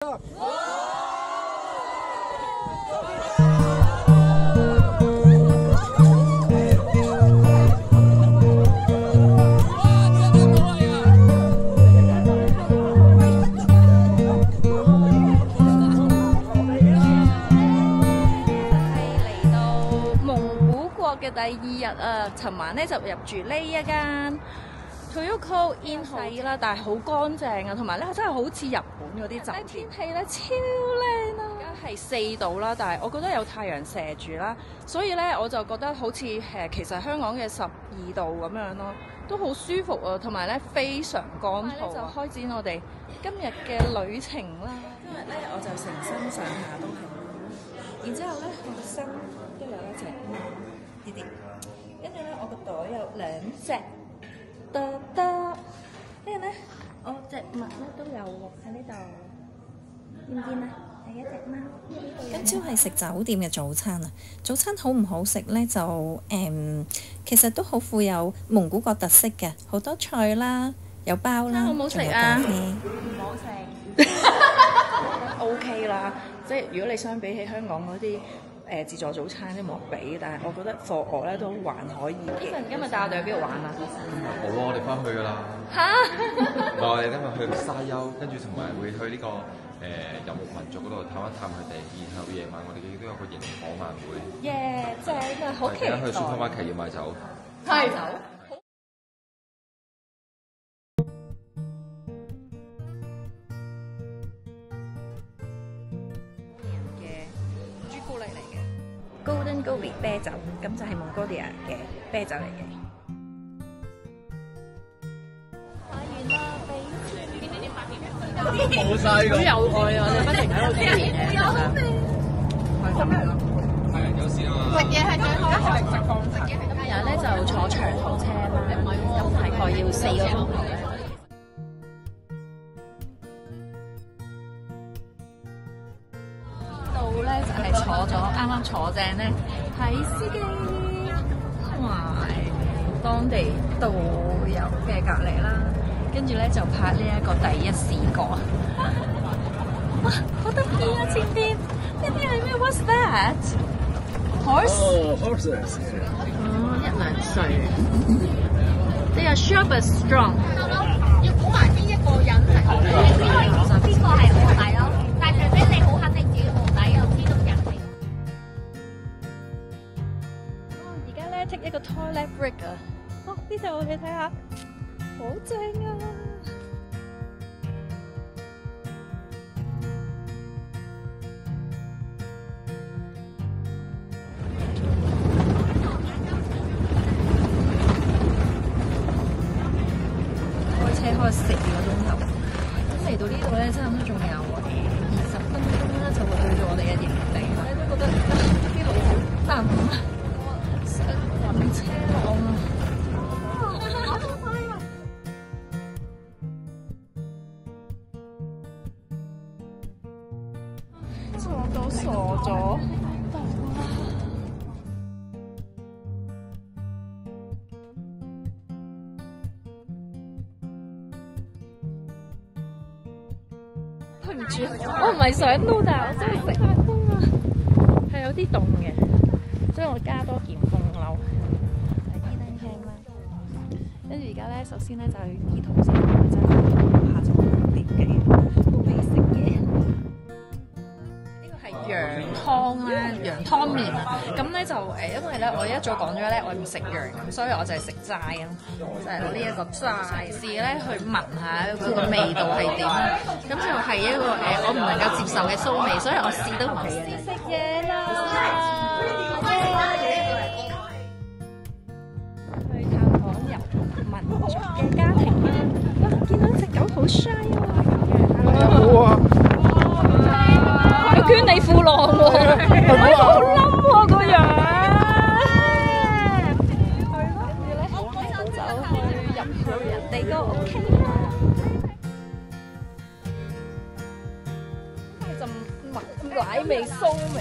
嘅第二日啊，尋晚咧就入住呢一間 Toyoko Inn 細啦，但係好乾淨啊，同埋咧真係好似日本嗰啲酒店。天氣咧超靚啊！而家係4度啦，但係我覺得有太陽射住啦，所以咧我就覺得好似其實香港嘅12度咁樣咯，都好舒服啊，同埋咧非常乾燥。就開展我哋今日嘅旅程啦。今日咧我就成身上下都係，然之後咧我身都有一隻貓。跟住咧，我個袋有2隻，跟住咧，我隻襪咧都有喎喺呢度，見唔見啊？係一隻貓。今朝係食酒店嘅早餐啊！早餐好唔好食呢？就其實都好富有蒙古國特色嘅，好多菜啦，有包啦，好唔好食啊？唔好食。OK 啦，即係如果你相比起香港嗰啲。自助早餐都冇比，但係我覺得課我咧都還可以嘅。今日帶我哋去邊度玩啊？冇啊，我哋翻去㗎啦。嚇！我哋今日去沙丘，跟住同埋會去呢個遊牧民族嗰度探一探佢哋，然後夜晚我哋亦都有個營火晚會。耶！正啊，好期待。去 supermarket 要買酒。係酒。Golden Gobi 啤酒，咁就係 Mongolia 嘅啤酒嚟嘅。買完啦，冇晒㗎。好有愛啊！我哋不停喺度傾嘢，開心咯。係有時啊嘛。食嘢係最好，食嘢係今日咧就坐長途車啦，咁大概要4個鐘頭咧。咧就係坐咗啱啱坐正咧，睇司機同埋當地導遊嘅隔離啦，跟住咧就拍呢一個第一視角。哇！好得意啊！前邊呢啲係咩 ？What's that? Horse? Oh, horses. 哦，1-2歲。They are sharp but strong。要估埋邊一個人係邊個係臥底咯？但係除非你好肯定自己臥底，又知道人嚟。而家咧 take 一個 toilet break 啊！哦，呢度你睇下，好正啊！開車開4個鐘頭，咁嚟到呢度咧，差唔多仲有20分鐘啦，就會去到我哋嘅營地。我都覺得呢度好淡啊，想暈車浪啊！坐到傻咗。對唔住，我唔係想撈，但係我真係食下風啊，係有啲凍嘅，所以我加多件風褸。係啲靚輕啦，跟住而家咧，首先咧就去醫肚先，真係下晝6點幾都未食嘢。呢個係羊湯啦，羊湯麵啊。咁咧就因為咧我一早講咗咧，我唔食羊，咁所以我就係食齋啊，就係攞呢一個齋試咧去聞下佢個味道係點。咁就係一個我唔能夠接受嘅騷味，所以我試都唔試。食嘢啦！去探訪遊民族嘅家庭啦。哇！見到隻狗好 shy 喎。好啊！佢捐你褲浪喎，好冧喎個樣。係咯，跟住咧就入去人哋個屋企啦。係陣奶味騷味。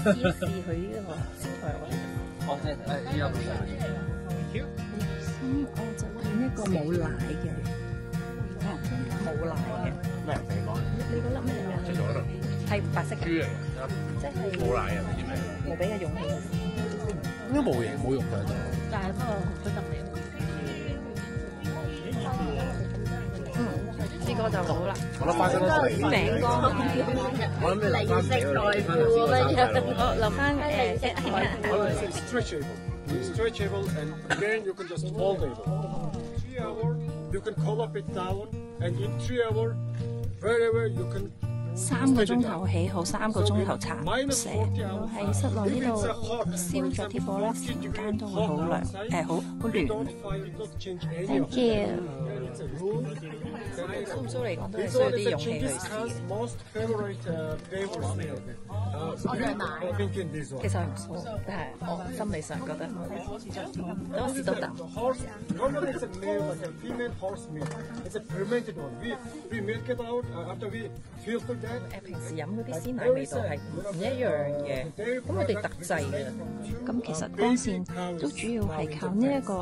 試一試佢呢個燒菜，我哋。哦，即係依家冇冇奶嘅，冇奶嘅。咩地方？你嗰粒咩嚟㗎？係白色嘅。豬嚟㗎，即係冇奶嘅，唔知咩？冇俾嘅勇氣。應該冇嘢，冇肉嘅。但係不過都得嘅。呢個就好啦。我諗翻嗰個餅乾咁樣。我諗你留翻俾我留翻stretchable, and again you can just foldable. 3 hours, you can call up it down, and in 3 hours, wherever you can. 3個鐘頭起好，3個鐘頭拆卸。喺室內呢度燒咗啲火咧，時間都會好涼，好暖。Thank you。蘇唔蘇嚟講都係需要啲勇氣去試。其實係唔蘇，但係我心理上覺得等我試多啖。平時飲嗰啲鮮奶味道係唔一樣嘅，咁佢哋特製嘅。咁其實光線都主要係靠呢一個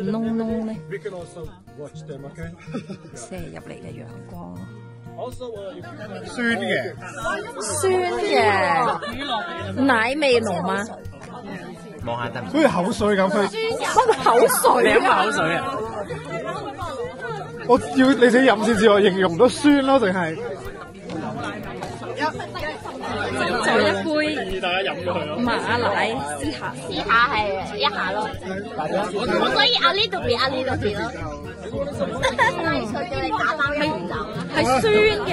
窿窿咧射入嚟嘅陽光咯。酸嘅，奶味濃嗎？望下得唔得？好似口水咁，佢乜口水你飲口水啊！我要你自己飲先至，我形容到酸咯，定係就一杯大家飲咗佢咯。馬奶試下係一下咯。我所以阿呢度變阿呢度變咯。佢叫你打翻啲酒。係酸嘅，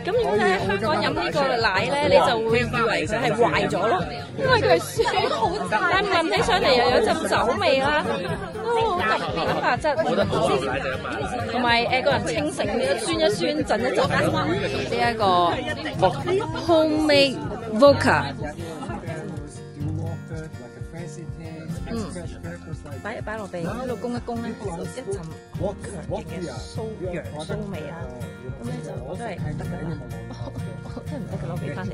咁如果你喺香港飲呢個奶咧，你就會以為佢係壞咗咯，因為佢係酸好齋，但係聞起上嚟又有陣酒味啦，都好特別蛋白質，同埋個人清醒啲，酸一酸，震一震。呢一個 homemade vodka。擺落地喺度供一供咧，一陣好強勁嘅洋酥味啦，咁咧就我都係得㗎啦，我真係唔得㗎啦，我俾翻你。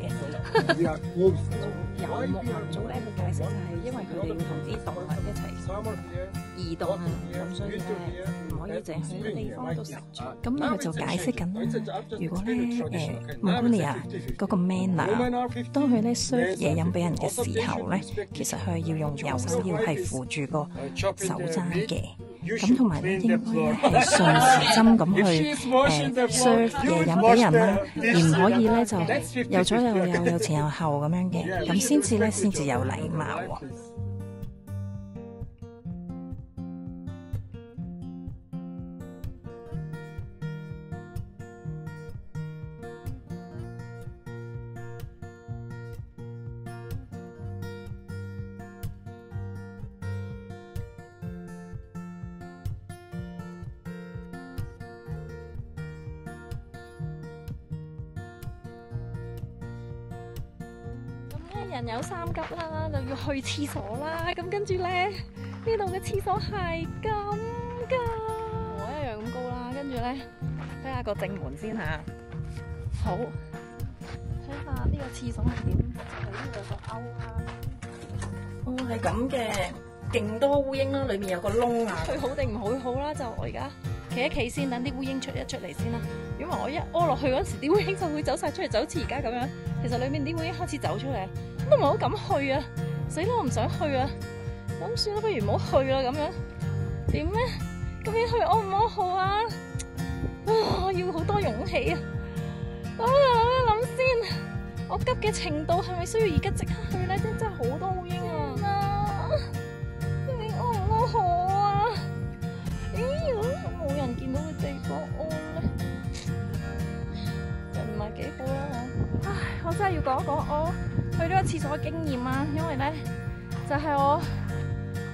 游牧民族咧，佢解釋就係因為佢哋要同啲動物一齊移動啊，咁所以咧唔可以淨係喺地方度食住。咁佢就解釋緊啦，如果咧蒙古利亞嗰個 manner， 當佢咧 serve 嘢飲俾人嘅時候咧，其實佢要用右手要係扶住個手踭嘅，咁同埋咧應該咧係順時針咁去serve 嘢飲俾人啦，而唔可以咧就右左右右右前右後咁樣嘅，咁先至有禮貌喎。人有三急啦，就要去廁所啦。咁跟住咧，呢度嘅廁所係咁㗎，我一樣咁高啦。跟住咧，睇下個正門先嚇。好，睇下呢個廁所係點。呢度有個勾啦。哦，係咁嘅，勁多烏蠅啦，裡面有個窿啊。佢好定唔好啦？就我而家企一企先，等啲烏蠅出嚟先啦。如果我一屙落去嗰時，啲烏蠅就會走晒出嚟，就好似而家咁樣。其實裡面啲烏蠅開始走出嚟。都唔係好敢去啊！死啦，我唔想去啊！咁算啦，不如唔好去啦咁樣。點咧？咁樣去安唔安好啊？我要好多勇氣啊！諗一諗先，我急嘅程度係咪需要而家即刻去咧？真係好多烏蠅啊！究竟安唔安好啊？咦？冇人見到嘅地方安咧，就唔係幾好啦。唉，我真係要講一講我去咗個廁所嘅經驗啊，因為咧就係我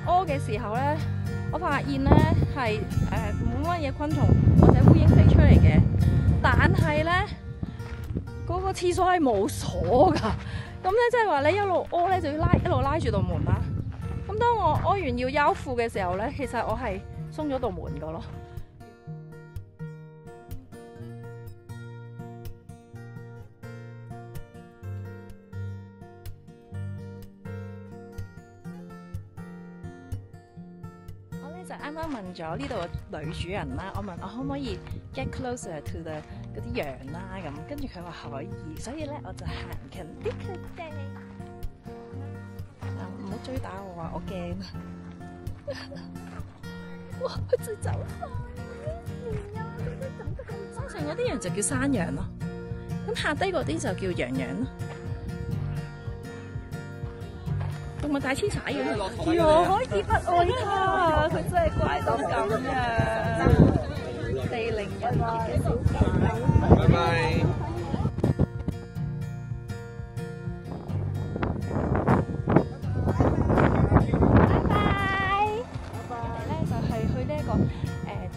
屙嘅時候咧，我發現咧係冇乜嘢昆蟲或者烏蠅飛出嚟嘅，但係咧嗰個廁所係冇鎖㗎，咁咧即係話你一路屙咧就要一路拉住道門啦。咁當我屙完要休褲嘅時候咧，其實我係鬆咗道門㗎咯。就啱啱問咗呢度嘅女主人啦，我問我可唔可以 get closer to the 嗰啲羊啦咁，跟住佢話可以，所以咧我就行近啲佢哋。唔好追打我啊！我驚。哇！佢追走山上嗰啲羊就叫山羊咯，咁下低嗰啲就叫羊羊咯。動物大遷徙嘅，如何可以不愛它？佢真係乖到咁樣。地靈人傑嘅小狗。拜拜。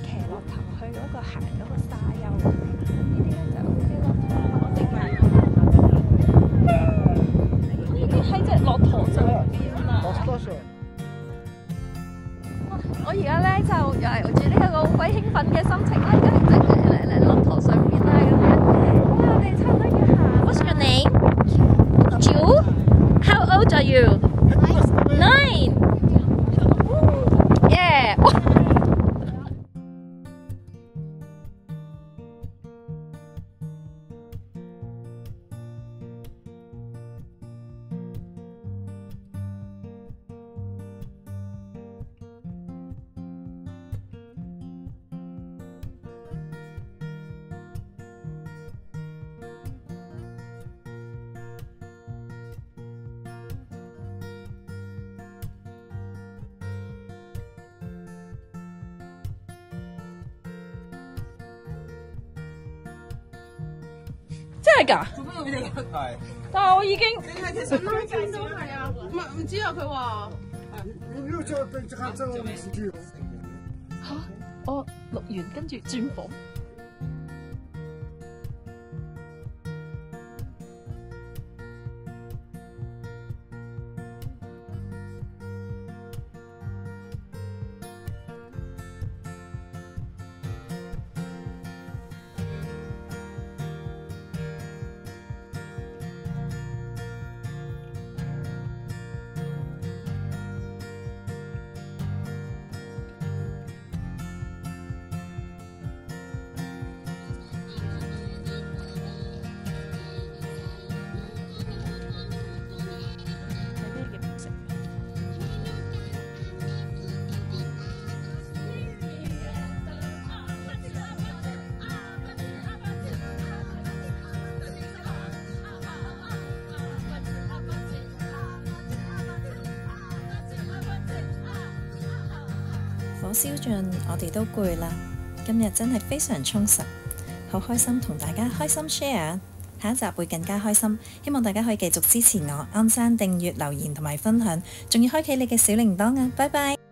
騎駱頭去嗰個行嗰個沙丘，呢啲咧就好似駱駝定係呢啲喺隻駱駝上邊啊！我而家咧就又係住呢一個好鬼興奮嘅心情啦，而家嚟駱駝上邊啦咁樣。哇！我哋差唔多要行。What's your name? Ju? How old are you? 9. Yeah. 真係㗎？做乜會哋係？但係我已經。你係其實拉間都係啊，唔知啊，佢話。嚇！我錄完跟住轉房。火燒盡，我哋都攰啦。今日真係非常充實，好開心同大家開心 share。下一集會更加開心，希望大家可以繼續支持我，按讚、訂閱、留言同埋分享，仲要開啟你嘅小鈴鐺啊！拜拜。